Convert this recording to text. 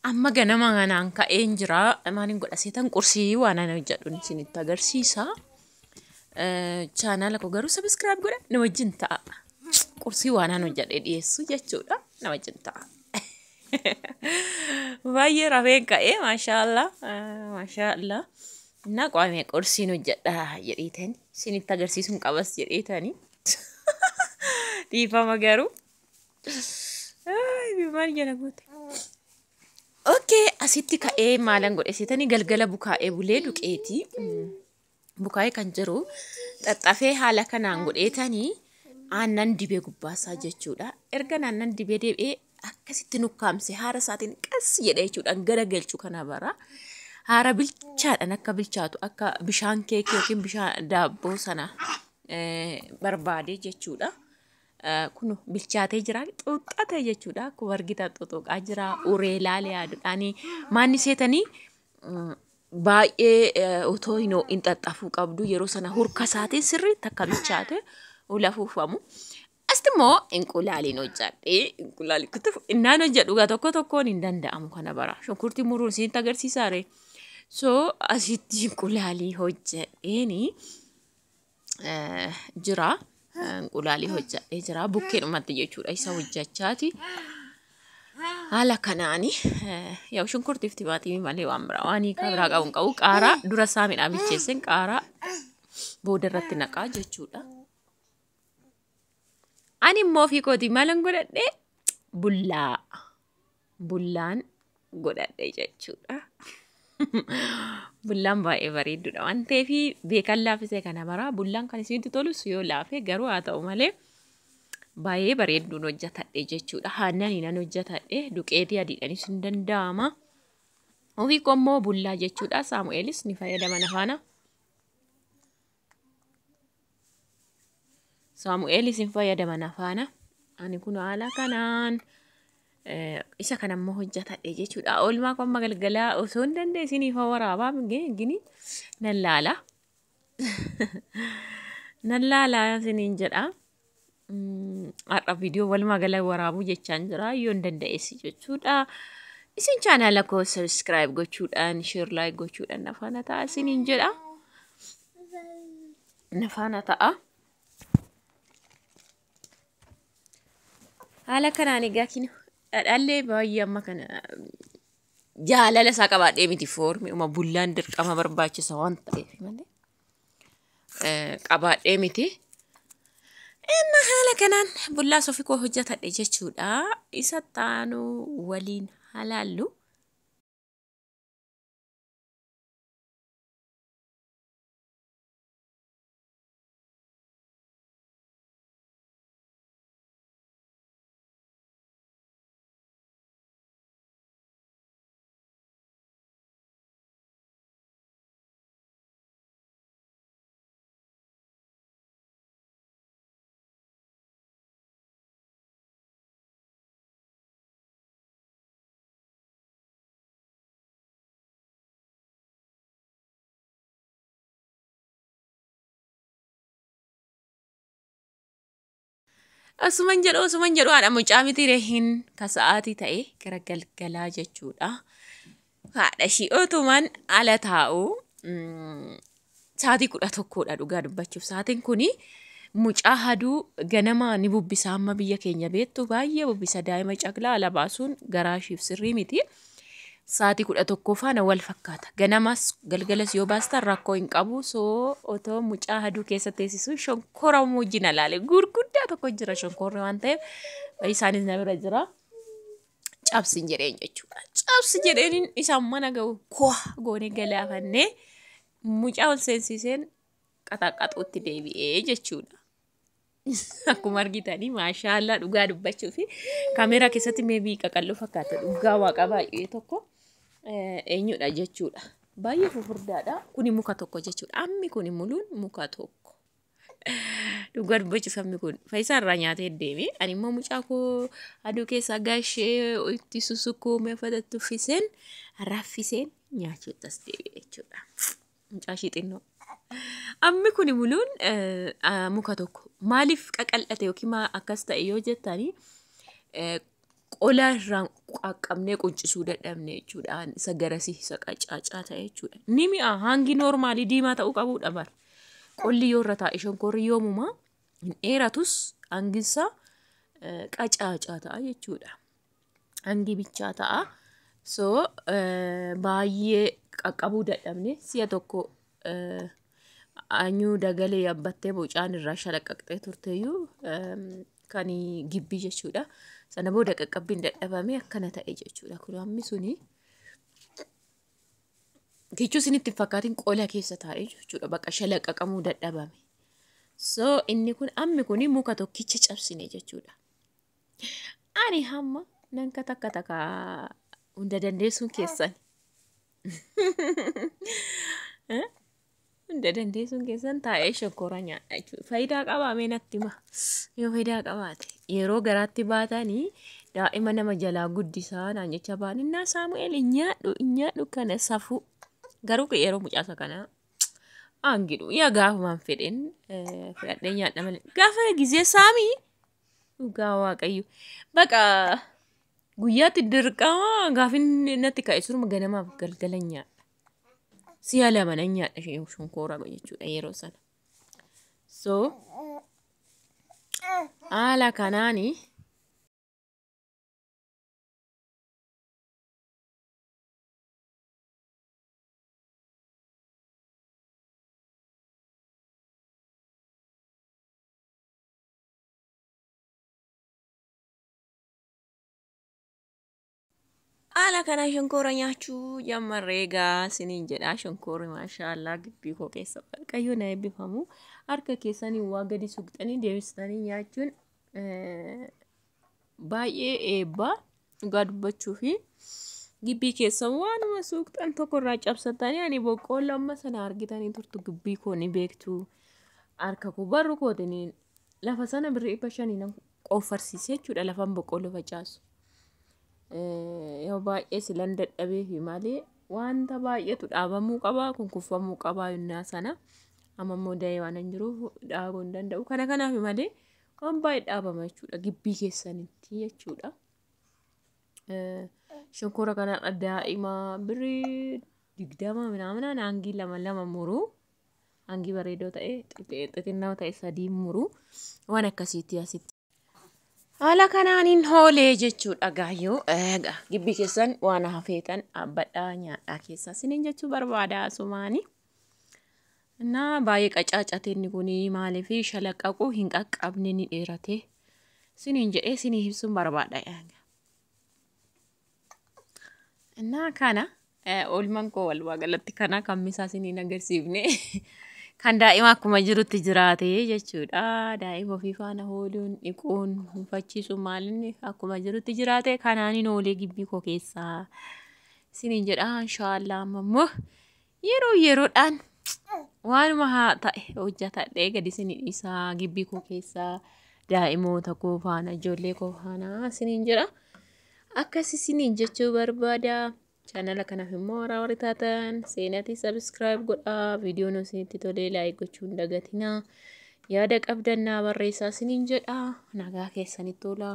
Amma ganama kanaan ka'een jira. Maaliin godha seetan qursii waan ana jedhuun isinitti agarsiisa. Chaanaala koo garuu subscribe godha na wajjin ta'a. Qursii waan ana jedhee dhiyeessu jechuudha na wajjin ta'a. Baay'ee rafeen ka'ee maashaallah. Na qaamee qursiin hojjedha jedheetani isinitti agarsiisuun qabas jedheetani. Dhiifama garuu. Maal jala goote? Okay, asitti ka'ee maalan godhe seetanii galgala bukaa'ee bulee duqeetii. Bukaa'ee kan jiru xaxxafee haala kanaan godheetanii aannan dibee gubbaasaa jechuudha. Erga aannan dibee deebi'ee akkasitti nukkaamse haara isaatiin qas jedha jechuudhaan gara galchuu kana bara. Haara bilchaadhaan akka bilchaatu akka bishaan keekii yookiin bishaan daabboo sana barbaade jechuudha. Kun bilchaatee jira xuuxxatee jechuudha. Akkuma argitan xuuxuqaa jira uree laalee yaaduudhaanii maanni seetanii baay'ee otoo hin xaxxafuu qabdu yeroo sana hurka isaatiin sirriitti akka bilchaate ulafuufamu. Asti immoo inqulaaliin hojjadhee inqulaaliin kutufu innaan hojjedhu tokko tokkoon hin danda'amu kana bara. Shunkurtii muruun isinitti agarsiisaare. So asitti inqulaalii hojjedheeni jira. Inqulaalii hojjadhee jira. Bukkeedhumatti jechuudha isa hojjechaati. Haala kanaani yaa shunkurtiif timaatimii malee waan biraa waan hiikaa biraa qabu qaaraa dura isaa midhaan bilcheesseen qaaraa booda irratti naqaa jechuudha. Ani immoo ofii kootii maalan godhadhe bullaan godhadhe jechuudha. Bullaan baay'ee bareedduudha waan ta'eef beekan laafisee kana bara bullaan kan isinitti tolus yoo laafe garuu haa ta'u malee baay'ee bareedduun hojjetadhe jechuudha. Haannanii nan hojjetadhe duqeetii adiidhanis hin danda'ama. Ofii koo immoo bullaa jechuudha. Saamu'eelis ni fayyadama nafaana. Saamu'eelis hin fayyadama nafaana. Ani kun haala kanaan isa kana immoo hojjetadhe jechuudha. Oolmaa koo amma galgalaa osoo hin dandeessiniif waraabaa gini nan laala. Nan laala isiniin jedha. Har'a viidiyoo walumaa gala waraabuu jechaan jira yoo hin danda'essi jechuudha. Isin chaanaala koo subscribe gochuudhaan share like gochuudhaan nafaana ta'a isiniin jedha. Nafaana ta'a. Haala kanaan egaa kinu dhadhaallee baay'ee amma kana jaalala isaa qabaadhee miti foormi uma bullaan dirqama barbaachisa waan ta'eef malee qabaadhee miti. Inna haala kanaan bullaa ofii koo hojjetadhe jechuudha. Isa taanu waliin halaallu. Asuman jedhu haadha mucaa miti reehin kasa'aatii ta'e gara galgalaa jechuudha. Haadha ishii otuman ala taa'u sa'aatii 11dha dhugaa dubbachuuf. Sa'aatiin kuni mucaa haduu ganama ni bubbisa amma biyya keenya beektu baay'ee bubbisa daa'ima caqlaa ala baasuun garaashiif sirrii miti. Sa'aatii 11 faana wal fakkaata. Ganamas galgalas yoo baastan rakkoo hin qabu. So otoo mucaa haduu keessa teessisu shonkora wajjin alaale gurguddaa tokko jira shonkorri waan ta'eef isaanis na bira jira. Cabsin jedheen jechuudha. Cabsi jedheen isaan mana ga'u kuwa goone galaafannee mucaa ol seensiseen qaxaqaxuutti deebi'ee jechuudha. Akkuma argitanii maashaallah dhugaa dubbachuu fi kaameeraa keessatti meebii qaqalloo fakkaata dhugaa waaqa baay'ee tokko. Eenyudha jechuudha. Baay'ee fufurdaadha. Kuni muka tokko jechuudha. Ammi kuni muluun muka tokko. Dhugaa dubbachuuf ammi kun Faayisaan irraa nyaatee deeme. Ani immoo mucaa koo aduu keessaa gaashee itti susukkuumee fudhattu fiseen raffiseen nyaachuutti as deebi'e jechuudha. Mucaa ishii xinnoo. Ammi kuni muluun muka tokko. Maaliif qaqal'ate yookiin akkas ta'e yoo jettanii qola irraan qaqqabnee quncisuu dadhabne jechuudha. Isa garasii isa qacaacaa ta'e jechuudha. Ni mi'a hangi noormaalii diimaa ta'uu qabudha bara. Qolli yoo irra taa'e shonkoorri yoomuma hin dheeratus hangisaa qacaacaa ta'a jechuudha. Hangi bichaa ta'a. So baay'ee qaqqabuu dadhabne si'a tokko anyuu dagalee yabbattee bocaan irraa shalaqqaqxee turteeyyuu kan gibbii jechuudha. Sana booda qaqqabbiin dadhabame akkana ta'e jechuudha. Kun hammi suni kichuu isinitti fakkaatiin qola keessa taa'e jechuudha. Bakka shalaqqaqamuu dadhabame. So inni kun ammi kun muka tokkicha cabsine jechuudha. Ani hamma nanka takka takka hunda dandeessuun keessan. Hunda dandeessuun keessan taa'ee shonkoora nyaadha jechuudha. Faayidaa qabaa mee natti hima. Yoo faayidaa qabaate yeroo garaatti baatanii daa'ima nama jalaa guddisaa naan jecha baaninnaa Saamu'eel hin nyaadhu kana safuu. Garuu yeroo mucaasa kana angidhu yaa gaafumaan fedhen fedhadhee nyaadha malee. Gaafa gizee Saamii dhugaa waaqayyo. Baqa guyyaatti dirqama gaafin natti ka'e surma ganamaaf galgala nyaadha. Si'a lama nan nyaadha shonkoora jechuudha yeroo sana. So haala kanaani haala kana shonkoora nyaachuu jammarree egaa siniin jedhaa shonkoorri maashaallah gibbii koo keessa waaqayyo na eebbifamu harka keessanii waa gadi suqxanii deebistanii nyaachuun baay'ee eebbaa dhugaa dubbachuu fi gibbii keessa waanuma suqxan tokko irraa cabsatanii ani boqqoolloo amma sana argitanii turtu gibbii koo ni beektu harka koo barru kootiniin lafa sana birrii 500 qoffarsiisee jechuudha lafan boqqoolloo facaasu. Yoo baay'ee silan dadhabee fi malee wanta baay'eetu dhaabamuu qabaa kunkuffamuu qabaa yennaa sana amma immoo daa'ee waan hin jiruuf dhaabuu hin danda'u kana kanaaf malee waan baay'ee dhaabama jechuudha gibbii keessanitti jechuudha. Shonkoora kana daa'ima birrii 20 minaaminaan hangii lama muruu hangii bareedoo ta'e xixinnaa ta'e 3 muruu waan akkasiitti asitti. Haala kanaaniin hoolee jechuudha gaayyoo gibbii keessan waan hafeetan abbadhaa nyaadhaa keessa siniin jechuu barbaada asumaani. Naa baay'ee qacaacate inni kun maaliif shalaqqaquu hin qaqqabne ni dheerate siniin jedhee sinii ibsuun barbaada. Naa kana oolman koo walumaa galatti kana kammisaa siniin agarsiifne. Kan daa'ima akkuma jirutti jiraate jechuudha. Daa'ima ofii faana hooluun dhiquun hunfachiisuun maalinni akkuma jirutti jiraate kanaaniin oolee gibbii koo keessaa siniin jedha inshaallah ammoo yeroodhaan waanuma haa ta'e hojjetadhee gadi sinii dhiisaa gibbii koo keessaa daa'imoota koo faana ijoollee koo faana siniin jedha akkasi siniin jechuu barbaada. Channel kanaaf immoo warra taatan seenaatii subscribe godhaa viidiyoo nuti tolee like gochuun dagatinaa yaada qabdannaa barreessaa siniin jedha nagaa keessanitti tola.